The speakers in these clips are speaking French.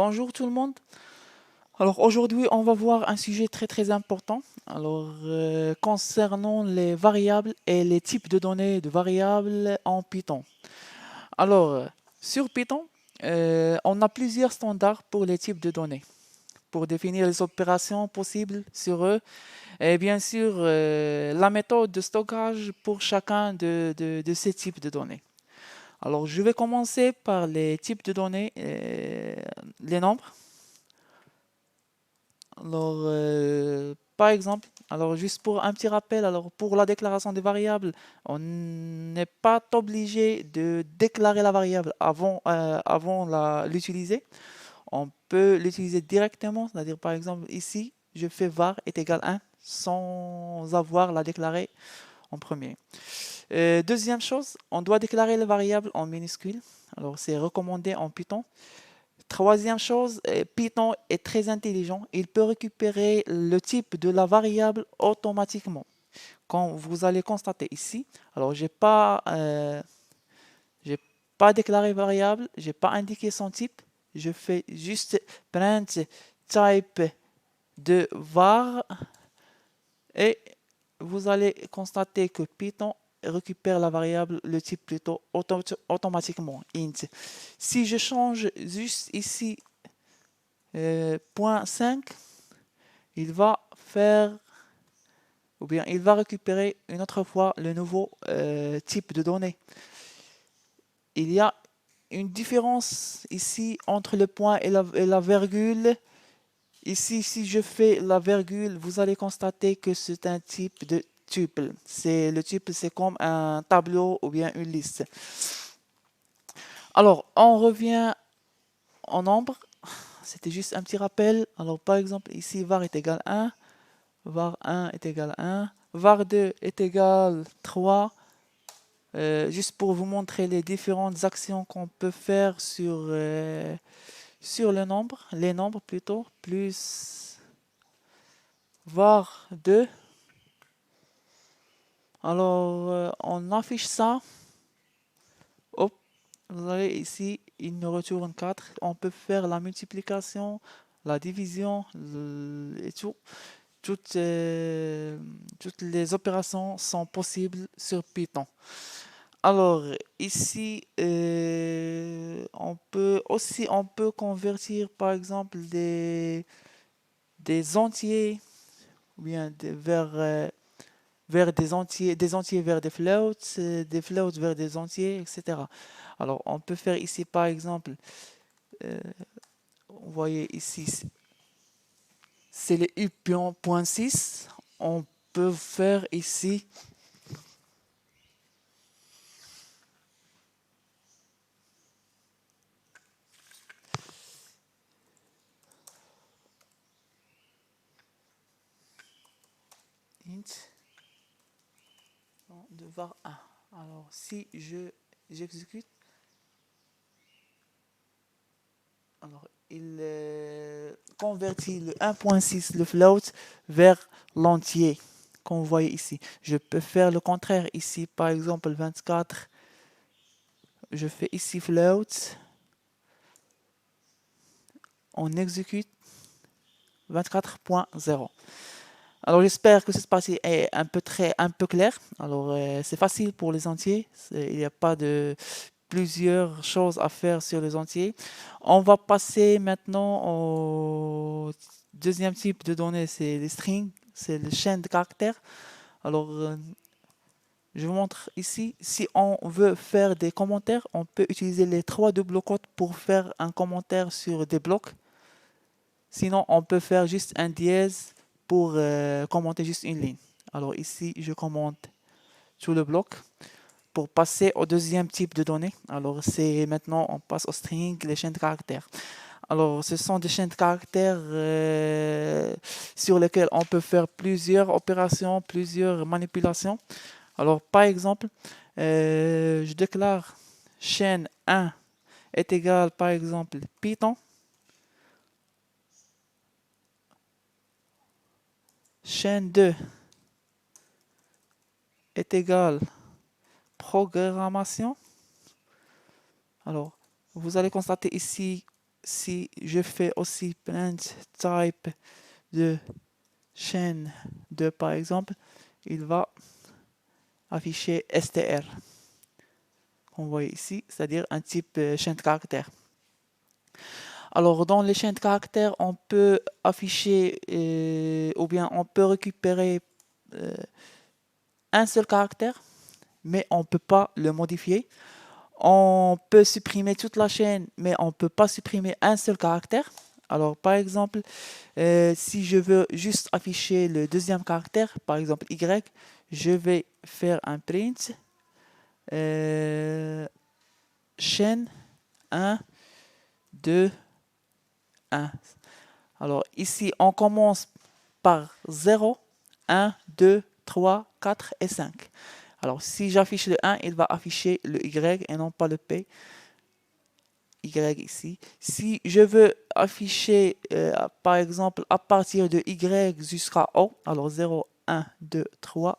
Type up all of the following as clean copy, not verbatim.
Bonjour tout le monde. Alors aujourd'hui, on va voir un sujet très important. Concernant les variables et les types de données de variables en Python. Alors, euh, sur Python, on a plusieurs standards pour les types de données, pour définir les opérations possibles sur eux, et bien sûr la méthode de stockage pour chacun de ces types de données. Alors, je vais commencer par les types de données, les nombres. Par exemple, juste pour un petit rappel, pour la déclaration des variables, on n'est pas obligé de déclarer la variable avant l'utiliser. On peut l'utiliser directement, c'est-à-dire par exemple ici, je fais var est égal 1 sans avoir la déclarer en premier. Deuxième chose, on doit déclarer la variable en minuscule. Alors c'est recommandé en Python. Troisième chose, Python est très intelligent. Il peut récupérer le type de la variable automatiquement. Quand vous allez constater ici, j'ai pas déclaré variable, j'ai pas indiqué son type. Je fais juste print type de var et vous allez constater que Python récupère la variable, le type plutôt automatiquement, int. Si je change juste ici point 5, il va faire, ou bien il va récupérer une autre fois le nouveau type de données. Il y a une différence ici entre le point et la virgule. Ici, si je fais la virgule, vous allez constater que c'est un type de tuple. Le tuple, c'est comme un tableau ou bien une liste. Alors, on revient en nombre. C'était juste un petit rappel. Alors, par exemple, ici, var est égal à 1. Var 1 est égal à 1. Var 2 est égal à 3. Juste pour vous montrer les différentes actions qu'on peut faire sur les nombres plutôt, plus var 2. On affiche ça. Hop, vous avez ici, il nous retourne 4. On peut faire la multiplication, la division et tout. Toutes les opérations sont possibles sur Python. Alors, ici, on peut convertir par exemple des entiers ou bien vers des entiers vers des floats vers des entiers, etc. Alors, on peut faire ici par exemple, euh, vous voyez ici, c'est le u.6. On peut faire ici int de var 1. Alors, si j'exécute, il convertit le 1.6, le float, vers l'entier, comme vous voyez ici. Je peux faire le contraire ici, par exemple 24. Je fais ici float. On exécute 24.0. Alors j'espère que cette partie est un peu claire. C'est facile pour les entiers. Il n'y a pas de plusieurs choses à faire sur les entiers. On va passer maintenant au deuxième type de données, c'est les strings, c'est les chaînes de caractères. Alors je vous montre ici, si on veut faire des commentaires, on peut utiliser les 3 double quotes pour faire un commentaire sur des blocs. Sinon, on peut faire juste un dièse pour commenter juste une ligne. Alors ici, je commente tout le bloc pour passer au deuxième type de données. Alors c'est maintenant, on passe au string, les chaînes de caractères. Alors ce sont des chaînes de caractères sur lesquelles on peut faire plusieurs opérations, plusieurs manipulations. Alors par exemple, je déclare chaîne 1 est égal par exemple Python. Chaîne 2 est égal programmation. Alors, vous allez constater ici, si je fais aussi print type de chaîne 2 par exemple, il va afficher str, qu'on voit ici, c'est-à-dire un type chaîne de caractères. Alors, dans les chaînes de caractères, on peut afficher ou bien on peut récupérer un seul caractère, mais on ne peut pas le modifier. On peut supprimer toute la chaîne, mais on ne peut pas supprimer un seul caractère. Alors, par exemple, si je veux juste afficher le deuxième caractère, par exemple Y, je vais faire un print chaîne 1, 2, 1. Alors, ici, on commence par 0, 1, 2, 3, 4 et 5. Alors, si j'affiche le 1, il va afficher le Y et non pas le P. Y ici. Si je veux afficher, par exemple, à partir de Y jusqu'à O, alors 0, 1, 2, 3,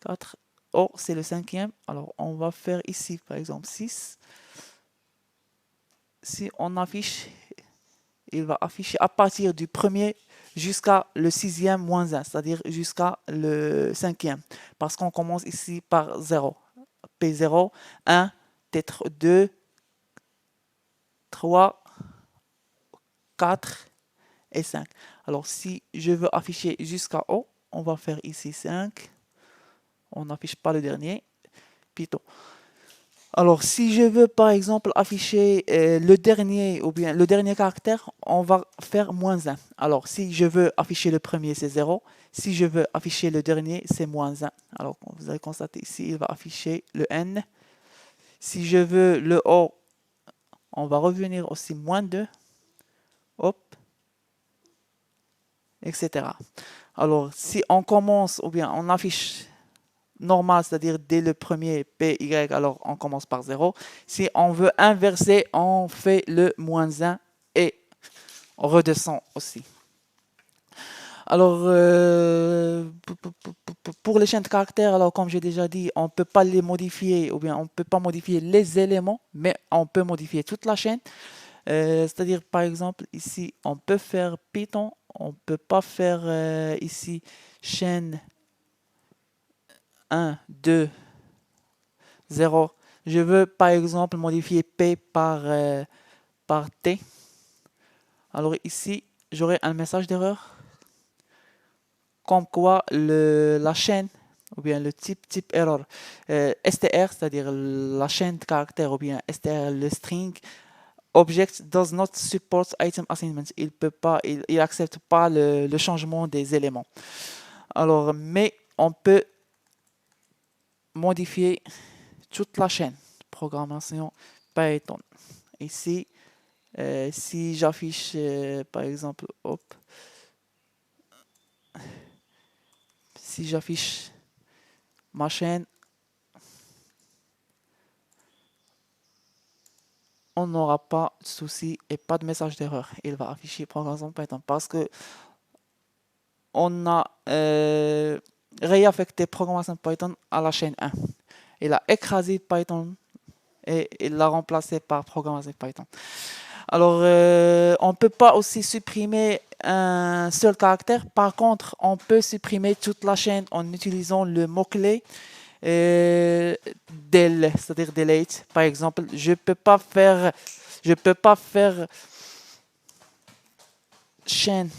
4, O, c'est le cinquième. Alors, on va faire ici, par exemple, 6. Si on affiche, il va afficher à partir du premier jusqu'à le sixième moins 1, c'est-à-dire jusqu'à le cinquième. Parce qu'on commence ici par 0. P0, 1, peut-être 2, 3, 4 et 5. Alors, si je veux afficher jusqu'à O, on va faire ici 5. On n'affiche pas le dernier. Python. Alors, si je veux, par exemple, afficher le dernier ou bien le dernier caractère, on va faire moins 1. Alors, si je veux afficher le premier, c'est 0. Si je veux afficher le dernier, c'est moins 1. Alors, vous allez constater ici, il va afficher le N. Si je veux le O, on va revenir aussi moins 2. Hop. Etc. Alors, si on commence ou bien on affiche normal, c'est-à-dire dès le premier PY, alors on commence par 0. Si on veut inverser, on fait le moins 1 et on redescend aussi. Alors, pour les chaînes de caractères, alors comme j'ai déjà dit, on ne peut pas les modifier, ou bien on ne peut pas modifier les éléments, mais on peut modifier toute la chaîne. C'est-à-dire, par exemple, ici, on peut faire Python, on ne peut pas faire ici chaîne 1, 2, 0. Je veux, par exemple, modifier P par T. Alors ici, j'aurai un message d'erreur, comme quoi la chaîne, ou bien le type error, str, c'est-à-dire la chaîne de caractères, ou bien str, le string, Object does not support item assignment. Il peut pas, il accepte pas le changement des éléments. Alors, mais on peut modifier toute la chaîne. Programmation Python. Ici, si j'affiche, par exemple, hop, si j'affiche ma chaîne, on n'aura pas de souci et pas de message d'erreur. Il va afficher programmation Python parce que on a réaffecté programmation Python à la chaîne 1. Il a écrasé Python et il l'a remplacé par programmation Python. Alors, on ne peut pas aussi supprimer un seul caractère. Par contre, on peut supprimer toute la chaîne en utilisant le mot-clé del, c'est-à-dire delete. Par exemple, je peux pas faire chaîne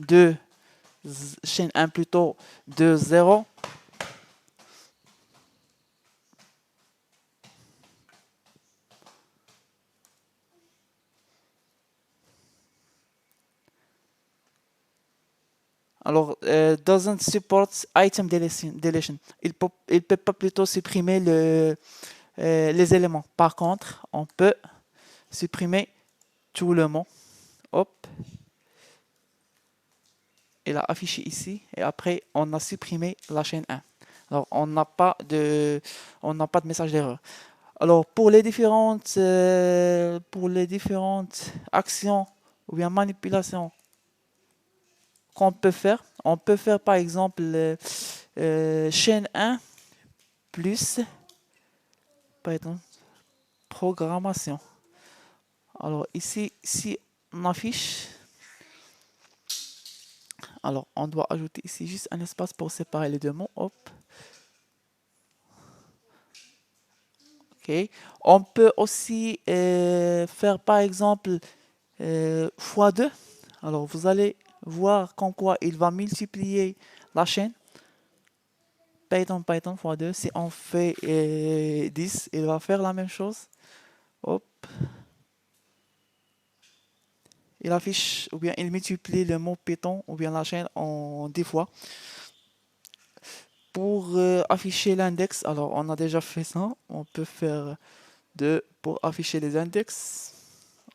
2, chaîne 1 plutôt, de 0. Alors, doesn't support item deletion. Il peut pas plutôt supprimer les éléments. Par contre, on peut supprimer tout le mot. Hop. Il a affiché ici. Et après, on a supprimé la chaîne 1. Alors, on n'a pas de message d'erreur. Alors, pour les différentes actions ou bien manipulations qu'on peut faire, on peut faire par exemple chaîne 1 plus Python programmation. Alors ici, si on affiche, alors on doit ajouter ici juste un espace pour séparer les deux mots. Hop. Ok. On peut aussi faire par exemple x2. Alors vous allez voir comme quoi il va multiplier la chaîne. Python x2. Si on fait 10, il va faire la même chose. Hop. Il affiche ou bien il multiplie le mot Python ou bien la chaîne en 10 fois. Pour afficher l'index, alors on a déjà fait ça. On peut faire 2 pour afficher les index.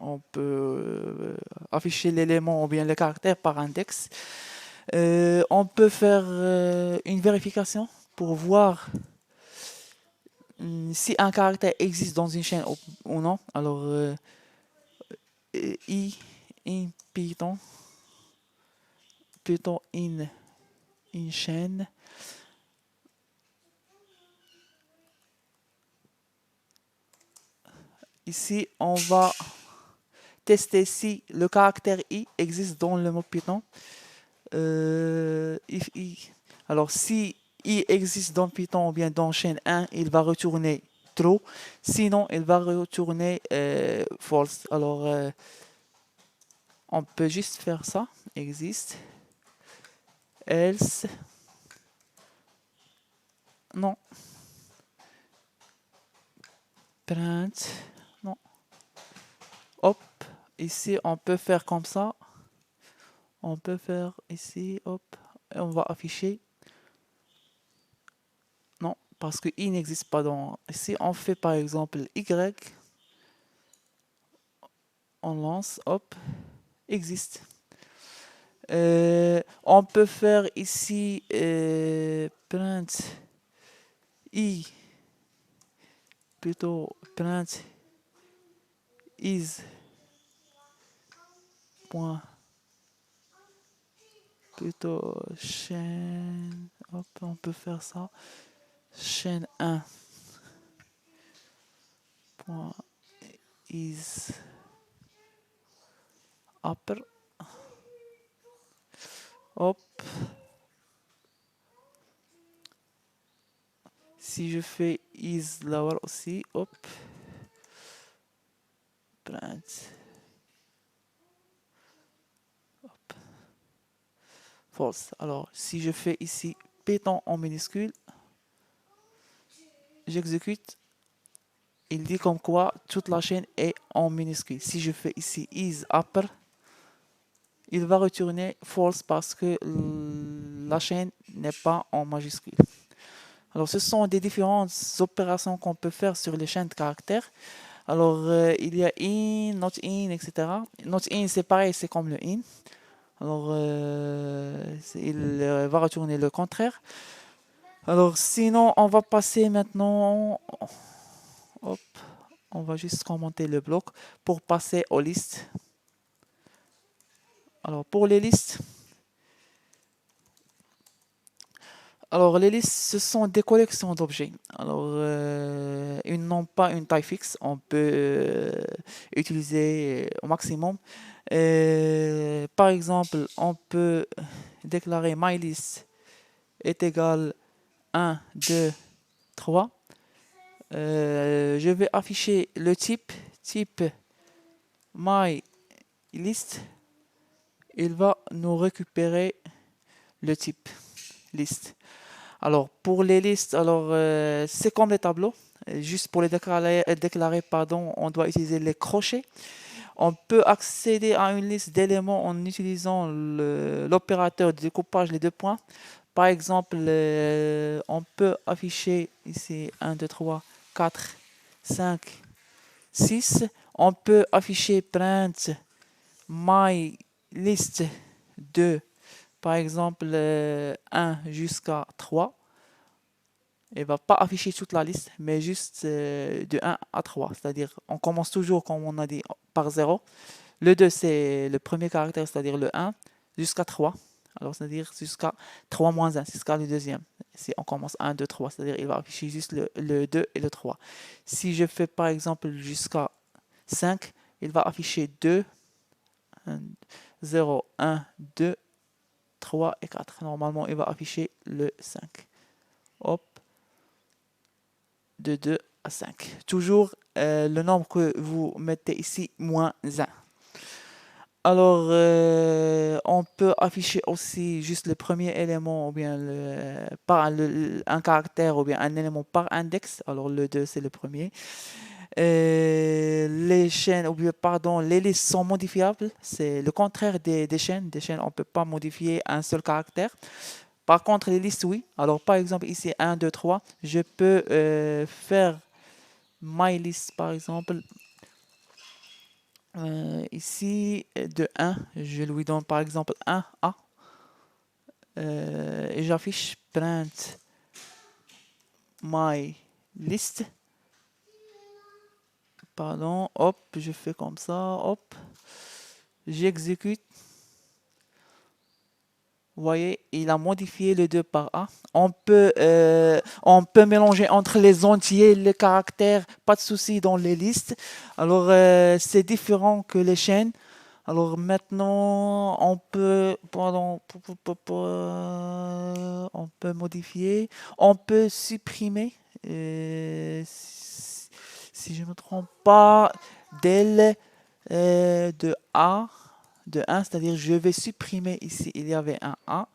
On peut afficher l'élément ou bien le caractère par index. On peut faire une vérification pour voir si un caractère existe dans une chaîne ou non. Alors, i in Python, Python in chaîne. Ici, on va tester si le caractère i existe dans le mot Python. If i. Alors, si i existe dans Python ou bien dans chaîne 1, il va retourner true. Sinon, il va retourner false. Alors, on peut juste faire ça. Existe. Else. Non. Print. Non. Hop. Ici, on peut faire comme ça. On peut faire ici. Hop. Et on va afficher. Non. Parce que i n'existe pas dans. Si on fait par exemple y. On lance. Hop. Existe. On peut faire ici print i, plutôt print is point plutôt chaîne. Hop, on peut faire ça. Chaîne 1 point is upper. Hop. Si je fais is lower aussi, hop. Print. Hop. False. Alors, si je fais ici Python en minuscule, j'exécute. Il dit comme quoi toute la chaîne est en minuscule. Si je fais ici is upper, il va retourner false parce que la chaîne n'est pas en majuscule. Alors, ce sont des différentes opérations qu'on peut faire sur les chaînes de caractères. Alors, il y a in, not in, etc. Not in, c'est pareil, c'est comme le in. Alors, il va retourner le contraire. Alors, sinon, on va passer maintenant. Hop, on va juste commenter le bloc pour passer aux listes. Alors, pour les listes. Alors, les listes, ce sont des collections d'objets. Alors, ils n'ont pas une taille fixe. On peut utiliser au maximum. Par exemple, on peut déclarer mylist est égal 1, 2, 3. Je vais afficher le type mylist. Il va nous récupérer le type liste. Alors, pour les listes, alors c'est comme les tableaux. Juste pour les déclarer, pardon, on doit utiliser les crochets. On peut accéder à une liste d'éléments en utilisant l'opérateur de découpage, les 2 points. Par exemple, on peut afficher ici 1, 2, 3, 4, 5, 6. On peut afficher print my list de, par exemple, 1 jusqu'à 3. Il ne va pas afficher toute la liste, mais juste de 1 à 3. C'est-à-dire, on commence toujours, comme on a dit, par 0. Le 2, c'est le premier caractère, c'est-à-dire le 1, jusqu'à 3. Alors, c'est-à-dire jusqu'à 3 moins 1, c'est jusqu'à le deuxième. Si on commence 1, 2, 3, c'est-à-dire il va afficher juste le 2 et le 3. Si je fais par exemple jusqu'à 5, il va afficher 2, 0, 1, 2, 3 et 4. Normalement, il va afficher le 5. Hop, de 2 à 5. Toujours le nombre que vous mettez ici, moins 1. Alors, on peut afficher aussi juste le premier élément, ou bien un caractère, ou bien un élément par index. Alors, le 2, c'est le premier. Les chaînes, ou bien, pardon, les listes sont modifiables. C'est le contraire des chaînes. Des chaînes, on ne peut pas modifier un seul caractère. Par contre, les listes, oui. Alors, par exemple, ici, 1, 2, 3, je peux faire mylist, par exemple. Ici, de 1, je lui donne par exemple 1A. Et j'affiche print my list. Pardon, hop, je fais comme ça, hop. J'exécute. Vous voyez, il a modifié le 2 par A. On peut mélanger entre les entiers, les caractères, pas de souci dans les listes. Alors, c'est différent que les chaînes. Alors maintenant, on peut, pardon, on peut modifier, on peut supprimer, si je ne me trompe pas, del de A, de 1, c'est-à-dire je vais supprimer ici, il y avait un A.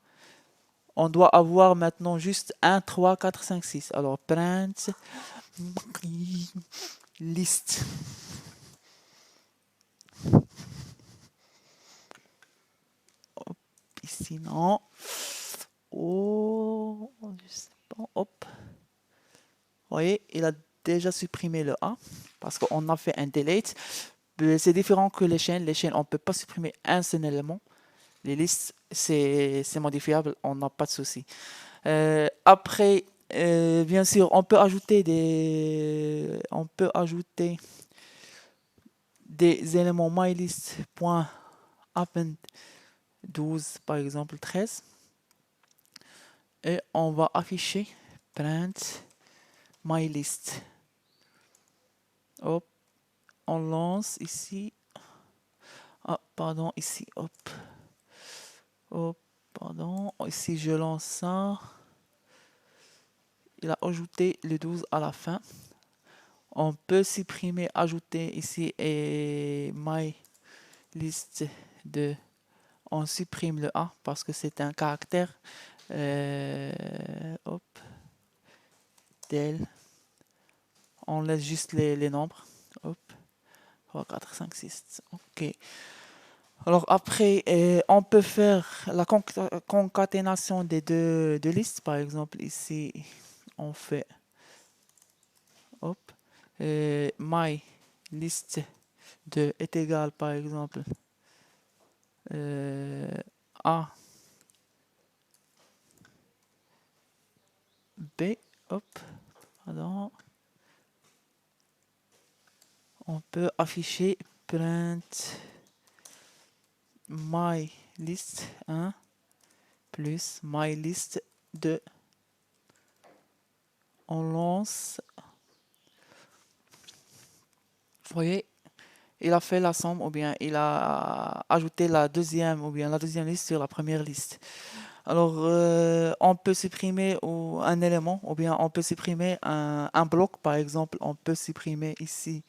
On doit avoir maintenant juste 1, 3, 4, 5, 6. Alors, print, liste. Hop, ici, non. Oh, je sais pas, hop. Vous voyez, il a déjà supprimé le A parce qu'on a fait un delete. C'est différent que les chaînes. Les chaînes, on ne peut pas supprimer un seul élément. Les listes, c'est modifiable, on n'a pas de souci. Après, bien sûr, on peut ajouter des éléments mylist.append 12, par exemple 13. Et on va afficher print mylist. Hop, on lance ici. Ah, pardon, ici, hop. Hop, pardon. Ici, je lance ça. Il a ajouté le 12 à la fin. On peut supprimer, ajouter ici et my list de. On supprime le A parce que c'est un caractère. Hop, del. On laisse juste les nombres. Hop, 3, 4, 5, 6. Ok. Alors après, on peut faire la concaténation des deux listes. Par exemple, ici, on fait hop, my list de est égal, par exemple, A, B, hop, pardon. On peut afficher print my list 1 plus my list 2. On lance. Vous voyez, il a fait la somme ou bien il a ajouté la deuxième ou bien la deuxième liste sur la première liste. Alors, on peut supprimer un élément ou bien on peut supprimer un bloc. Par exemple, on peut supprimer ici,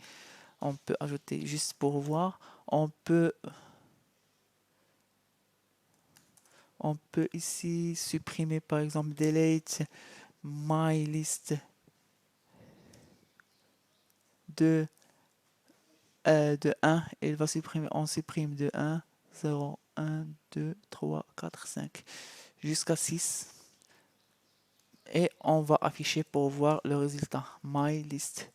on peut ajouter juste pour voir, on peut ici supprimer par exemple delete my list de 1. Il va supprimer, on supprime de 1, 0, 1, 2, 3, 4, 5 jusqu'à 6. Et on va afficher pour voir le résultat. My list.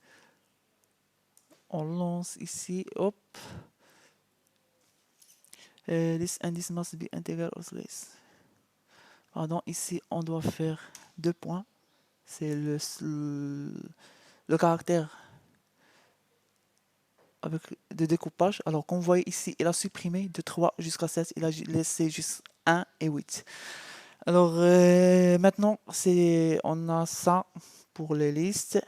On lance ici, hop. This indice must be integral or less. Pardon, ici on doit faire 2 points. C'est le caractère avec de découpage. Alors qu'on voit ici, il a supprimé de 3 jusqu'à 7. Il a laissé juste 1 et 8. Alors maintenant, on a ça pour les listes.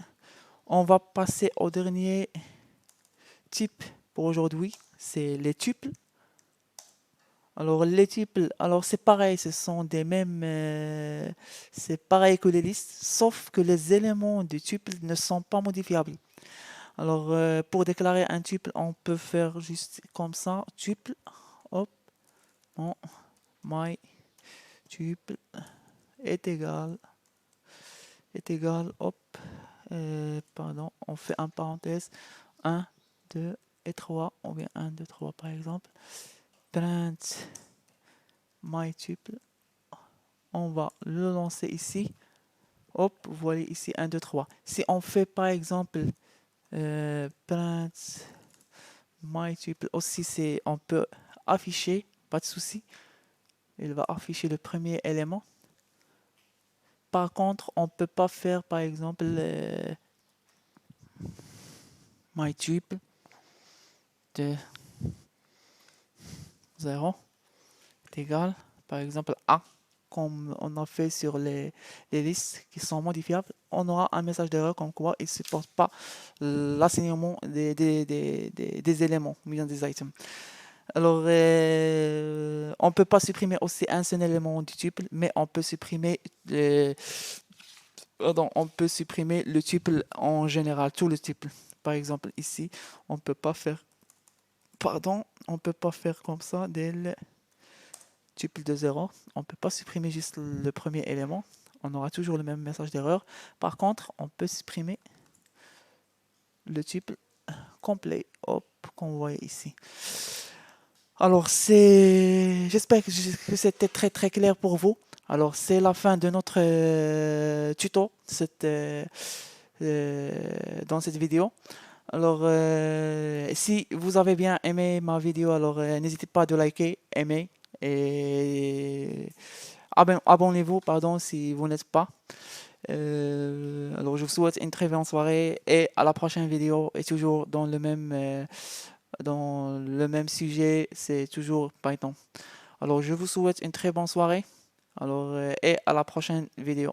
On va passer au dernier type pour aujourd'hui, c'est les tuples. Alors les tuples, alors c'est pareil, ce sont des mêmes, c'est pareil que les listes, sauf que les éléments du tuple ne sont pas modifiables. Alors pour déclarer un tuple, on peut faire juste comme ça, tuple, hop, bon, my tuple est égal, hop, pardon, on fait un parenthèse, 1, 2 et 3, ou bien 1, 2, 3 par exemple, print my tuple, on va le lancer ici, hop, vous voyez ici 1, 2, 3. Si on fait par exemple print my tuple, aussi c'est, on peut afficher, pas de souci, il va afficher le premier élément. Par contre, on peut pas faire par exemple my tuple de 0 est égal, par exemple A, comme on a fait sur les listes qui sont modifiables, on aura un message d'erreur comme quoi il ne supporte pas l'assignement des éléments, bien des items. Alors, on ne peut pas supprimer aussi un seul élément du tuple, mais on peut supprimer le tuple en général, tout le tuple. Par exemple, ici, on peut pas faire, on peut pas faire comme ça del tuple de 0. On peut pas supprimer juste le premier élément. On aura toujours le même message d'erreur. Par contre, on peut supprimer le tuple complet, hop, qu'on voit ici. Alors, j'espère que c'était très très clair pour vous. Alors, c'est la fin de notre tuto dans cette vidéo. Alors, si vous avez bien aimé ma vidéo, alors n'hésitez pas de liker, aimer et abonnez-vous, pardon, si vous n'êtes pas. Alors, je vous souhaite une très bonne soirée et à la prochaine vidéo et toujours dans le même sujet, c'est toujours Python. Alors, je vous souhaite une très bonne soirée. Alors, et à la prochaine vidéo.